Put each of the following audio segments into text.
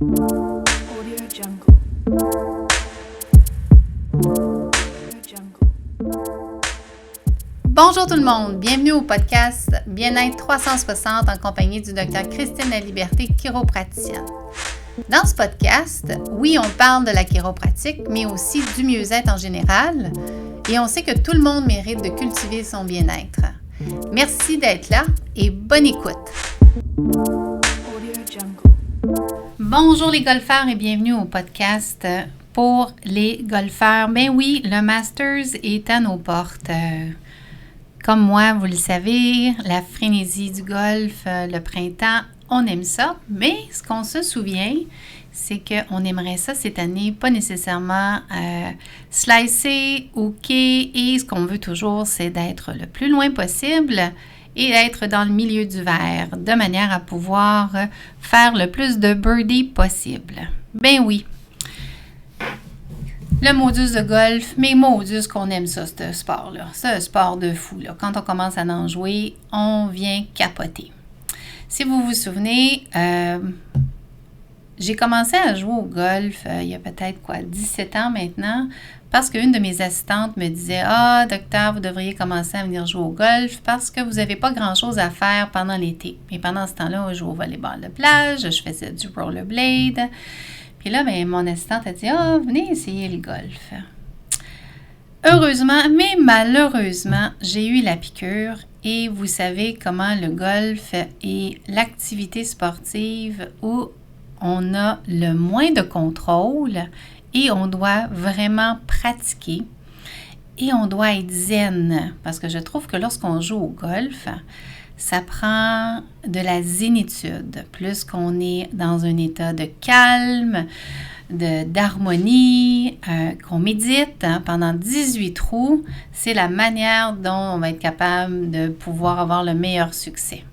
Audio Jungle. Bonjour tout le monde, bienvenue au podcast Bien-être 360 en compagnie du Dr Christine Laliberté, chiropraticienne. Dans ce podcast, oui, on parle de la chiropratique, mais aussi du mieux-être en général, et on sait que tout le monde mérite de cultiver son bien-être. Merci d'être là et bonne écoute! Audio Jungle. Bonjour les golfeurs et bienvenue au podcast pour les golfeurs. Ben oui, le Masters est à nos portes. Comme moi, vous le savez, la frénésie du golf, le printemps, on aime ça. Mais ce qu'on se souvient, c'est qu'on aimerait ça cette année, pas nécessairement slicer, hooker. Et ce qu'on veut toujours, c'est d'être le plus loin possible et d'être dans le milieu du verre, de manière à pouvoir faire le plus de birdies possible. Ben oui. Le modus de golf, mais modus qu'on aime ça, ce sport-là. C'est un sport de fou, là. Quand on commence à en jouer, on vient capoter. Si vous vous souvenez, j'ai commencé à jouer au golf il y a peut-être 17 ans maintenant, parce qu'une de mes assistantes me disait « Ah, docteur, vous devriez commencer à venir jouer au golf parce que vous n'avez pas grand-chose à faire pendant l'été. » Et pendant ce temps-là, je jouais au volleyball de plage, je faisais du rollerblade. Puis là, mon assistante a dit « Ah, venez essayer le golf. » Heureusement, mais malheureusement, j'ai eu la piqûre et vous savez comment le golf est l'activité sportive où on a le moins de contrôle et on doit vraiment pratiquer et on doit être zen parce que je trouve que lorsqu'on joue au golf, ça prend de la zénitude, plus qu'on est dans un état de calme, d'harmonie, qu'on médite pendant 18 trous, c'est la manière dont on va être capable de pouvoir avoir le meilleur succès.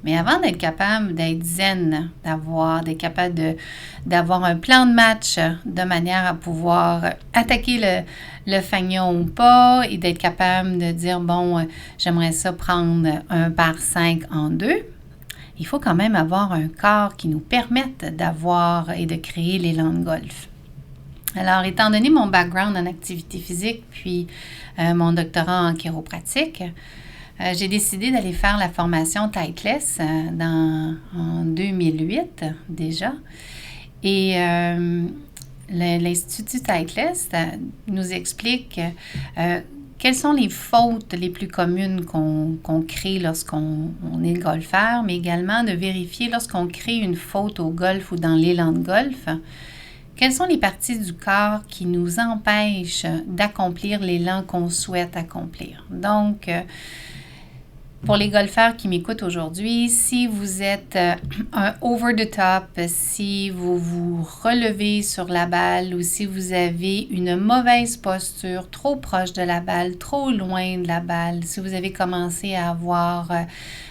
Mais avant d'être capable d'être zen, d'être capable d'avoir un plan de match de manière à pouvoir attaquer le fanion ou pas et d'être capable de dire, bon, j'aimerais ça prendre un par 5 en 2, il faut quand même avoir un corps qui nous permette d'avoir et de créer l'élan de golf. Alors, étant donné mon background en activité physique puis mon doctorat en chiropratique, j'ai décidé d'aller faire la formation Titleist en 2008 déjà. Et l'Institut Titleist nous explique quelles sont les fautes les plus communes qu'on crée lorsqu'on est golfeur, mais également de vérifier lorsqu'on crée une faute au golf ou dans l'élan de golf, quelles sont les parties du corps qui nous empêchent d'accomplir l'élan qu'on souhaite accomplir. Donc, pour les golfeurs qui m'écoutent aujourd'hui, si vous êtes un over the top, si vous vous relevez sur la balle ou si vous avez une mauvaise posture, trop proche de la balle, trop loin de la balle, si vous avez commencé à avoir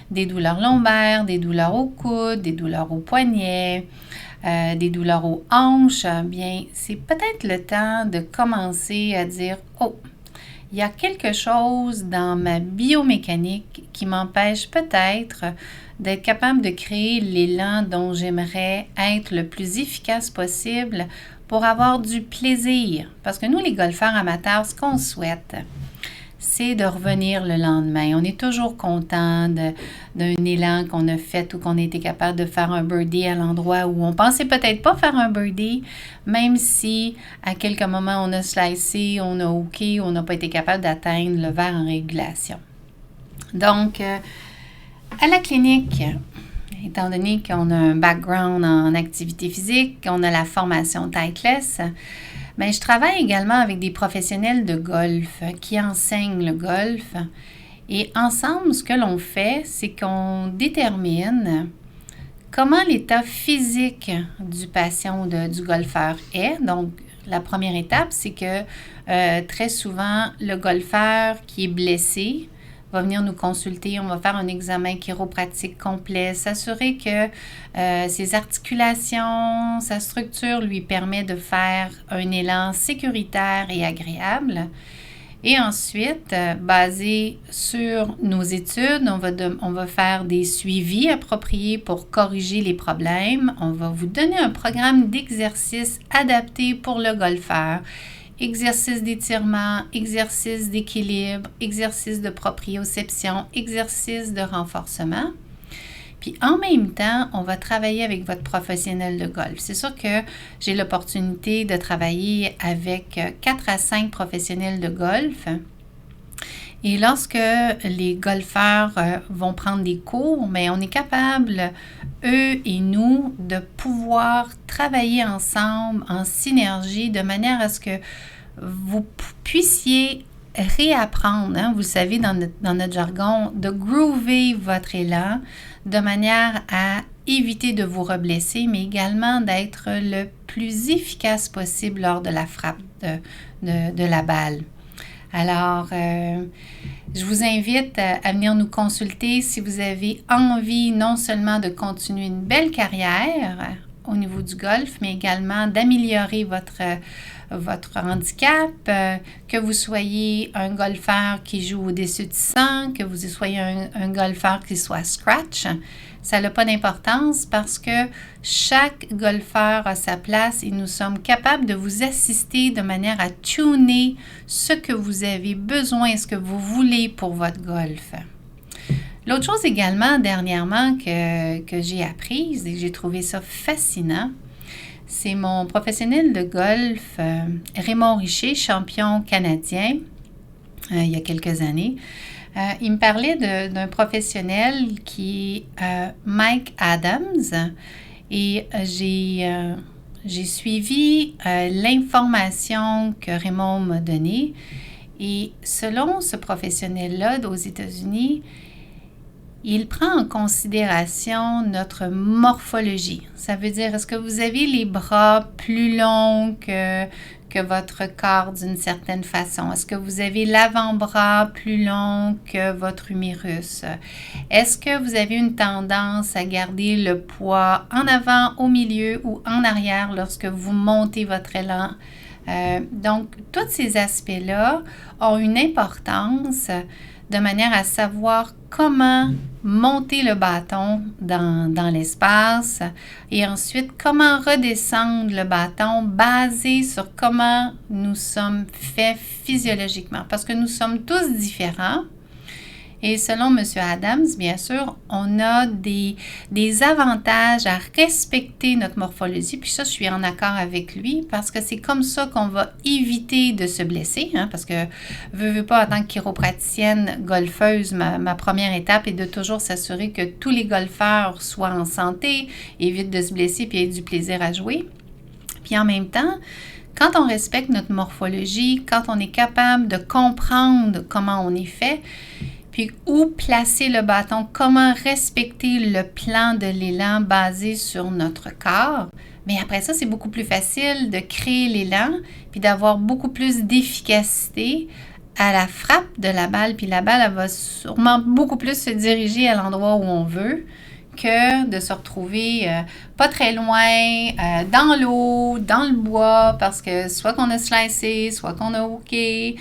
des douleurs lombaires, des douleurs au coude, des douleurs au poignet, des douleurs aux hanches, bien, c'est peut-être le temps de commencer à dire « Oh! » Il y a quelque chose dans ma biomécanique qui m'empêche peut-être d'être capable de créer l'élan dont j'aimerais être le plus efficace possible pour avoir du plaisir. Parce que nous, les golfeurs amateurs, ce qu'on souhaite, c'est de revenir le lendemain. On est toujours content d'un élan qu'on a fait ou qu'on a été capable de faire un birdie à l'endroit où on pensait peut-être pas faire un birdie, même si à quelques moments on a slicé, on a hooké, on n'a pas été capable d'atteindre le verre en régulation. Donc, à la clinique, étant donné qu'on a un background en activité physique, qu'on a la formation Titleist, bien, je travaille également avec des professionnels de golf qui enseignent le golf. Et ensemble, ce que l'on fait, c'est qu'on détermine comment l'état physique du patient ou du golfeur est. Donc, la première étape, c'est que très souvent, le golfeur qui est blessé va venir nous consulter, on va faire un examen chiropratique complet, s'assurer que ses articulations, sa structure lui permet de faire un élan sécuritaire et agréable. Et ensuite, basé sur nos études, on va faire des suivis appropriés pour corriger les problèmes. On va vous donner un programme d'exercices adapté pour le golfeur. Exercice d'étirement, exercice d'équilibre, exercice de proprioception, exercice de renforcement. Puis en même temps, on va travailler avec votre professionnel de golf. C'est sûr que j'ai l'opportunité de travailler avec 4 à 5 professionnels de golf. Et lorsque les golfeurs vont prendre des cours, mais on est capable, eux et nous, de pouvoir travailler ensemble en synergie de manière à ce que vous puissiez réapprendre, vous le savez dans notre jargon, de groover votre élan de manière à éviter de vous reblesser, mais également d'être le plus efficace possible lors de la frappe de la balle. Alors, je vous invite à venir nous consulter si vous avez envie non seulement de continuer une belle carrière au niveau du golf, mais également d'améliorer votre handicap, que vous soyez un golfeur qui joue au-dessus de 100, que vous soyez un golfeur qui soit scratch. Ça n'a pas d'importance parce que chaque golfeur a sa place et nous sommes capables de vous assister de manière à tuner ce que vous avez besoin, ce que vous voulez pour votre golf. L'autre chose également, dernièrement, que j'ai apprise et que j'ai trouvé ça fascinant, c'est mon professionnel de golf, Raymond Richer, champion canadien, il y a quelques années. Il me parlait d'un professionnel qui est Mike Adams et j'ai suivi l'information que Raymond m'a donnée et selon ce professionnel-là aux États-Unis, il prend en considération notre morphologie. Ça veut dire, est-ce que vous avez les bras plus longs que votre corps d'une certaine façon? Est-ce que vous avez l'avant-bras plus long que votre humérus? Est-ce que vous avez une tendance à garder le poids en avant, au milieu ou en arrière lorsque vous montez votre élan? Donc, tous ces aspects-là ont une importance de manière à savoir comment monter le bâton dans l'espace et ensuite comment redescendre le bâton basé sur comment nous sommes faits physiologiquement. Parce que nous sommes tous différents. Et selon M. Adams, bien sûr, on a des avantages à respecter notre morphologie. Puis ça, je suis en accord avec lui parce que c'est comme ça qu'on va éviter de se blesser. Parce que, veux pas, en tant que chiropraticienne golfeuse, ma première étape est de toujours s'assurer que tous les golfeurs soient en santé, évitent de se blesser puis aient du plaisir à jouer. Puis en même temps, quand on respecte notre morphologie, quand on est capable de comprendre comment on est fait, puis où placer le bâton, comment respecter le plan de l'élan basé sur notre corps. Mais après ça, c'est beaucoup plus facile de créer l'élan puis d'avoir beaucoup plus d'efficacité à la frappe de la balle. Puis la balle, elle va sûrement beaucoup plus se diriger à l'endroit où on veut que de se retrouver pas très loin, dans l'eau, dans le bois, parce que soit qu'on a slicé, soit qu'on a hooké,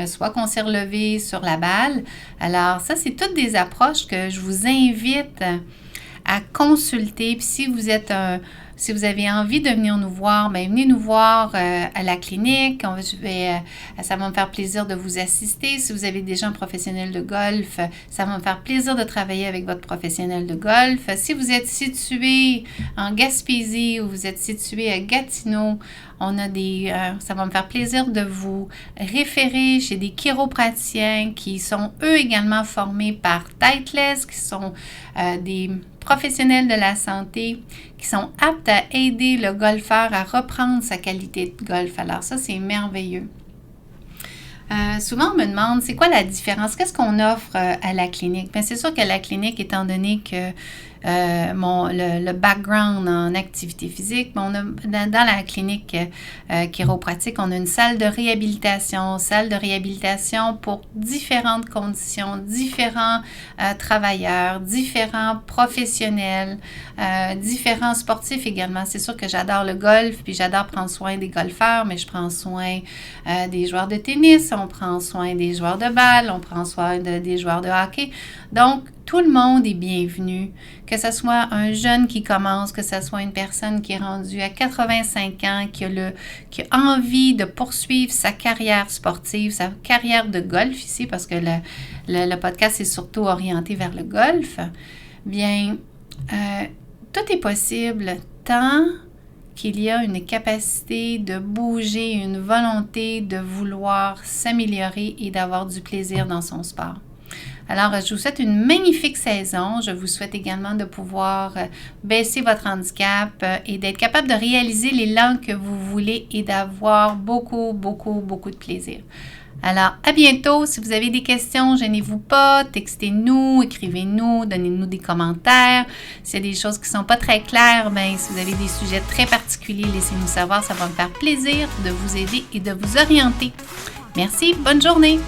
soit qu'on s'est relevé sur la balle. Alors ça, c'est toutes des approches que je vous invite à consulter. Puis si vous avez envie de venir nous voir, bien, venez nous voir à la clinique. Ça va me faire plaisir de vous assister. Si vous avez déjà un professionnel de golf, ça va me faire plaisir de travailler avec votre professionnel de golf. Si vous êtes situé en Gaspésie ou vous êtes situé à Gatineau, ça va me faire plaisir de vous référer chez des chiropraticiens qui sont eux également formés par Titleist, qui sont des professionnels de la santé qui sont aptes à aider le golfeur à reprendre sa qualité de golf. Alors ça, c'est merveilleux. Souvent, on me demande, c'est quoi la différence? Qu'est-ce qu'on offre à la clinique? Bien, c'est sûr qu'à la clinique, étant donné que le background en activité physique. On a, dans la clinique chiropratique, on a une salle de réhabilitation pour différentes conditions, différents travailleurs, différents professionnels, différents sportifs également. C'est sûr que j'adore le golf, puis j'adore prendre soin des golfeurs, mais je prends soin des joueurs de tennis, on prend soin des joueurs de balle, on prend soin des joueurs de hockey. Donc, tout le monde est bienvenu, que ce soit un jeune qui commence, que ce soit une personne qui est rendue à 85 ans, qui a envie de poursuivre sa carrière sportive, sa carrière de golf ici, parce que le podcast est surtout orienté vers le golf. Bien, tout est possible tant qu'il y a une capacité de bouger, une volonté de vouloir s'améliorer et d'avoir du plaisir dans son sport. Alors, je vous souhaite une magnifique saison. Je vous souhaite également de pouvoir baisser votre handicap et d'être capable de réaliser l'élan que vous voulez et d'avoir beaucoup de plaisir. Alors, à bientôt. Si vous avez des questions, gênez-vous pas, textez-nous, écrivez-nous, donnez-nous des commentaires. S'il y a des choses qui ne sont pas très claires, bien, si vous avez des sujets très particuliers, laissez-nous savoir. Ça va me faire plaisir de vous aider et de vous orienter. Merci. Bonne journée.